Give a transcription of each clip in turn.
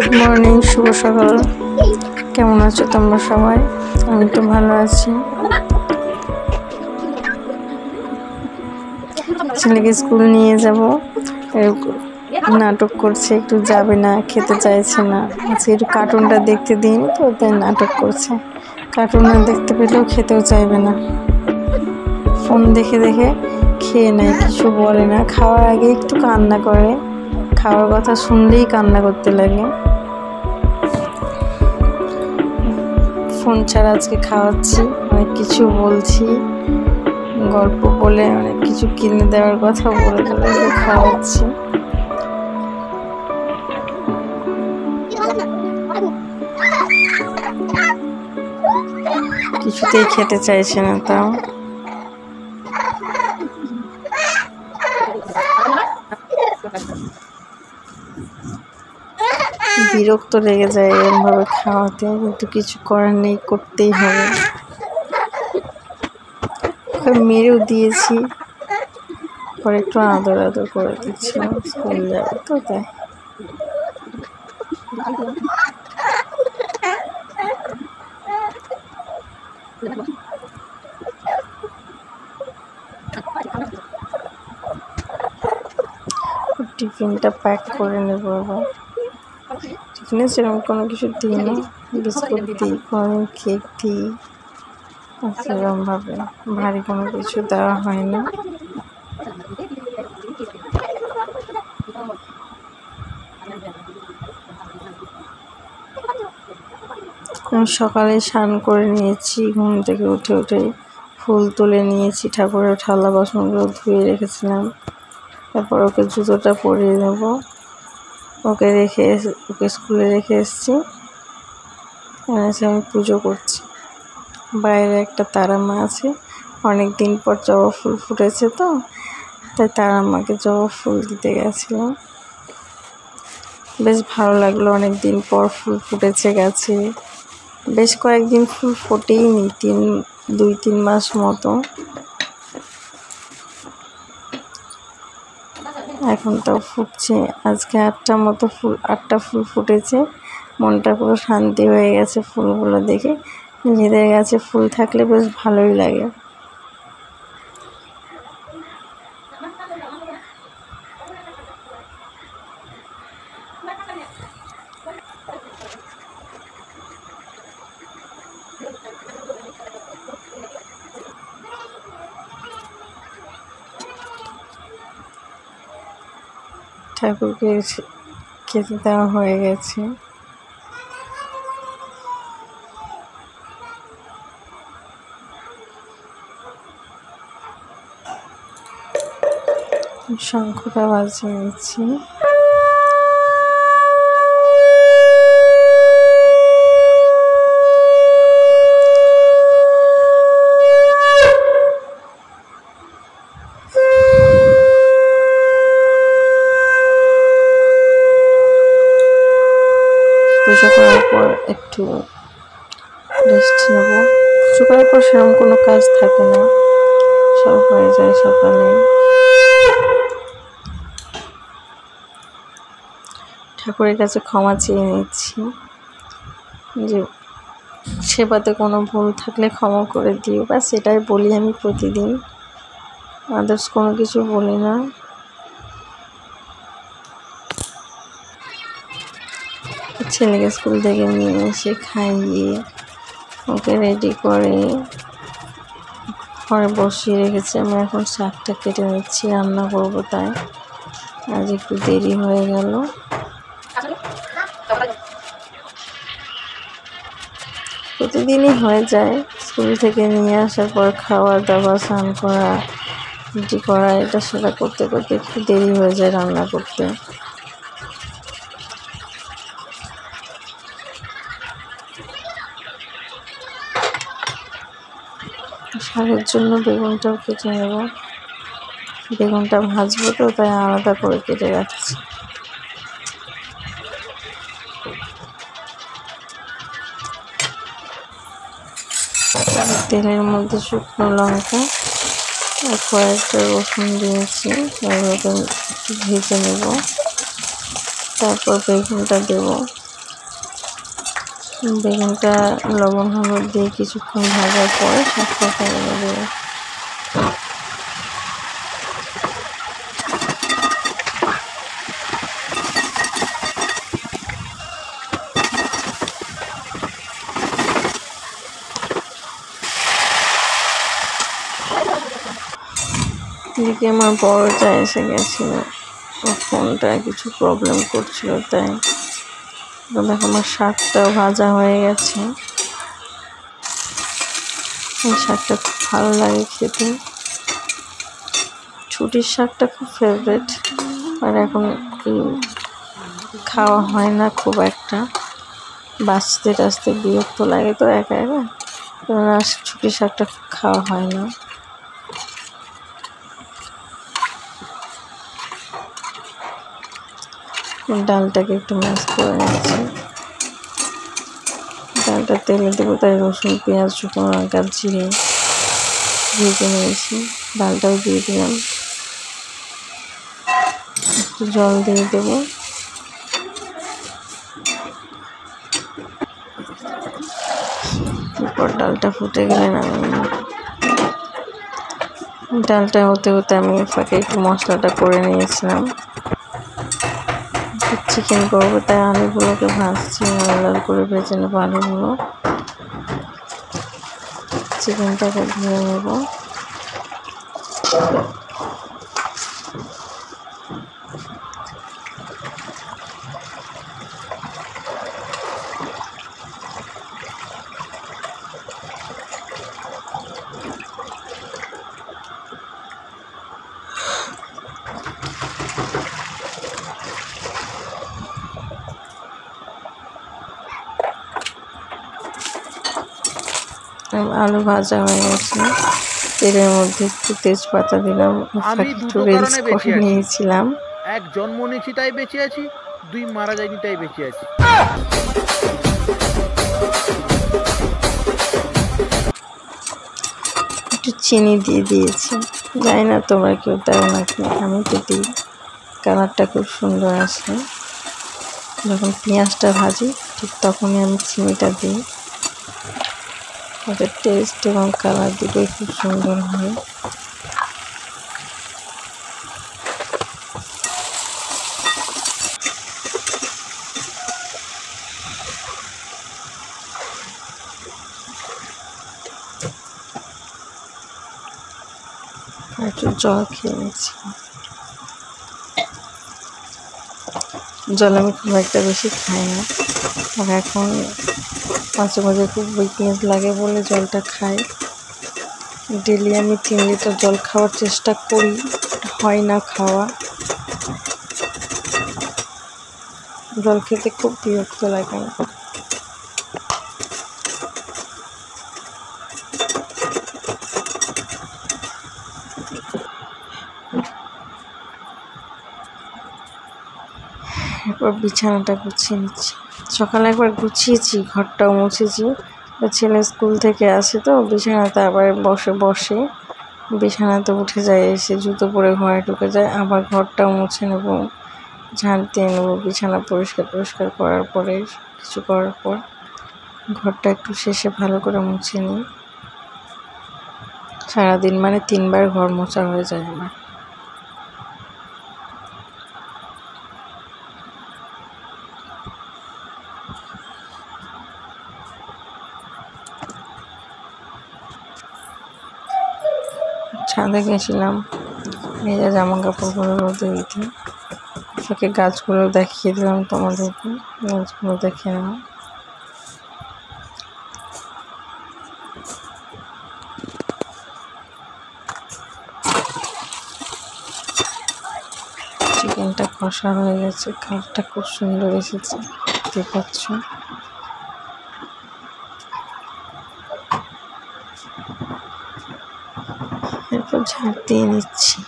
Good morning, শুভ সকাল। কেমন আছো তোমরা সবাই? আমি তো ভালো আছি। ছেলেকে স্কুল নিয়ে যাব, নাটক করছে, একটু যাবে না, খেতে চাইছে না। আজকে একটু কার্টুনটা দেখতে দিন, তো তাই নাটক করছে। কার্টুন না দেখতে পেলেও খেতেও চাইবে না, ফোন দেখে দেখে খেয়ে নেয়, কিছু বলে না। খাওয়ার আগে একটু কান্না করে, খাওয়ার কথা শুনলেই কান্না করতে লাগে। ফোন ছাড়া আজকে খাওয়াচ্ছি, অনেক কিছু বলছি, গল্প বলে অনেক কিছু কিনে দেওয়ার কথা বলে বলে খাওয়াচ্ছি। কিছুতেই খেতে চাইছে না, তাও বিরক্ত লেগে যায় এরকম ভাবে খাওয়াতে, কিন্তু কিছু করার নেই, করতেই হবে। মেরেও দিয়েছি, পরে একটু আদর আদর করে দিচ্ছি, স্কুল যাবে তো তাই। টিফিনটা প্যাক করে নেবো। আবার টিফিনে সেরকম কোনো কিছু দিই না, বিস্কুট দিই, কোনো কেক দিই, সেরকমভাবে ভারী কোনো কিছু দেওয়া হয় না। আমি সকালে স্নান করে নিয়েছি, ঘুম থেকে উঠে ফুল তুলে নিয়েছি, ঠাকুরের থালা বাসনগুলো ধুয়ে রেখেছিলাম। তারপর ওকে জুতোটা পরিয়ে দেবো, ওকে স্কুলে রেখে এসেছি। আমি পুজো করছি। বাইরে একটা তারা মা আছে, অনেক দিন পর জবা ফুল ফুটেছে, তো তাই তারা মাকে জবা ফুল দিতে গেছিলাম। বেশ ভালো লাগলো, অনেক দিন পর ফুল ফুটেছে গাছে। বেশ কয়েকদিন ফুল ফোটেই নি, 2-3 মাস মতো। এখন তো ফুটছে, আজকে 8টা ফুল ফুটেছে। মনটা পুরো শান্তি হয়ে গেছে ফুলগুলো দেখে। নিজেদের গাছে ফুল থাকলে বেশ ভালোই লাগে। ঠাকুরকে খেতে দেওয়া হয়ে গেছে। শঙ্খটা বাজিয়ে নিচ্ছি। পুজো করার পর একটু রেস্ট নেব। পুজো করার পর সেরকম কোনো কাজ থাকে না, সব হয়ে যায় সকালে। ঠাকুরের কাছে ক্ষমা চেয়ে নিচ্ছি, যে সেবাতে কোনো ভুল থাকলে ক্ষমা করে দিও, বা সেটাই বলি আমি প্রতিদিন, আদার্স কোনো কিছু বলি না। ছেলেকে স্কুল থেকে নিয়ে এসে খাইয়ে ওকে রেডি করে ঘরে বসিয়ে রেখেছি। আমি এখন শাকটা কেটে নিচ্ছি, রান্না করবো, তাই আজ একটু দেরি হয়ে গেল। প্রতিদিনই হয়ে যায়, স্কুল থেকে নিয়ে আসার পর খাওয়া দাওয়া, স্নান করা, রুটি করা, এটা সেটা করতে করতে একটু দেরি হয়ে যায় রান্না করতে। শাকের জন্য বেগুনটাও কেটে নেব, বেগুনটা ভাজবো তো তাই আলাদা করে কেটে রাখছি। তেলের মধ্যে শুকনো লঙ্কা আর কয়েকটা রসুন দিয়েছি, এগুলোকে একটু ভেজে নেব। তারপর বেগুনটা দেব। বেগুনটা লবণ হলুদ দিয়ে কিছুক্ষণ ভাজার পর শাকটা ফেলে দেবো। এদিকে আমার বড়টা এসে গেছিল, ফোনটা কিছু প্রবলেম করছিল, তাই দেখো আমার শাকটাও ভাজা হয়ে গেছে। এই শাকটা খুব ভালো লাগে খেতে, ছুটির শাকটা খুব ফেভারিট, আর এখন খাওয়া হয় না খুব একটা, বাঁচতে টাচতে বিরক্ত লাগে তো একা একা, ছুটির শাকটা খাওয়া হয় না। ডালটাকে একটু ম্যাশ করে নিচ্ছি, ডালটা তেলে দেবো, তাই রসুন পেঁয়াজ শুকনো লঙ্কা জিরে ভেজে নিয়েছি, ডালটাও দিয়ে দিলাম, একটু জল দিয়ে দেবো। এরপর ডালটা ফুটে গেলে নামিয়ে, ডালটা হতে হতে আমি ফাঁকে একটু মশলাটা করে নিয়েছিলাম। চিকেন করবো তাই আলুগুলোকে ভাজছি, লাল করে ভেজে নেবো আলুগুলো, চিকেনটাকে ধুয়ে নেব। আলু ভাজা হয়ে গেছে, তেলের মধ্যে একটু তেজপাতা দিলাম, একটু রিলস করে নিয়েছিলাম। এক জন্ম নিয়েছি তাই বেঁচে আছি, দুই মারা যায়নি তাই বেঁচে আছি। একটু চিনি দিয়ে দিয়েছি, জানি না তোমরা কেউ দাও নাকি, আমি তো দিই, কালারটা খুব সুন্দর আসে। যখন পেঁয়াজটা ভাজি ঠিক তখনই আমি চিনিটা দিই, ওদের টেস্ট এবং কালার দুটোই খুব সুন্দর হয়। একটু জল খেয়ে নিচ্ছি, জল আমি খুব একটা বেশি খাই না, আর এখন মাঝে মাঝে খুব উইকনেস লাগে বলে জলটা খাই। ডেলি আমি 3 লিটার জল খাওয়ার চেষ্টা করি, হয় না খাওয়া, জল খেতে খুব বিরক্ত লাগে। এরপর বিছানাটা গুছিয়ে নিচ্ছি, সকালে একবার গুছিয়েছি, ঘরটাও মুছেছি, ছেলে স্কুল থেকে আসে তো বিছানাতে আবার বসে বিছানাতে উঠে যায়, এসে জুতো পরে ঘরে ঢুকে যায়, আবার ঘরটাও মুছে নেব, ঝাঁট দিয়ে নেবো, বিছানা পরিষ্কার করার পরে কিছু করার পর ঘরটা একটু শেষে ভালো করে মুছে নিই। সারাদিন মানে 3 বার ঘর মোছা হয়ে যায় আমার। ছাদে গেছিলাম ভেজা জামা কাপড়গুলো রোদে দিতে, তাকে গাছগুলো দেখিয়ে দিলাম তোমাদেরকে, গাছগুলো দেখে নাও। চিকেনটা কষা হয়ে গেছে, কালারটা খুব সুন্দর এসেছে, দেখতে পাচ্ছ। এরপর ঝাঁট দিয়ে নিচ্ছি,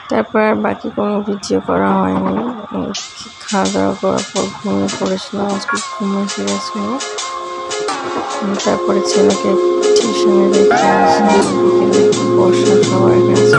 তারপর আর বাকি কোনো ভিডিও করা হয়নি। খাওয়া দাওয়া করার পর ঘুমিয়ে পড়েছিলাম, আজকে ঘুম এসে গেছিল। তারপরে ছেলেকে টিউশনে রেখে আসি, বর্ষা সবার কাছে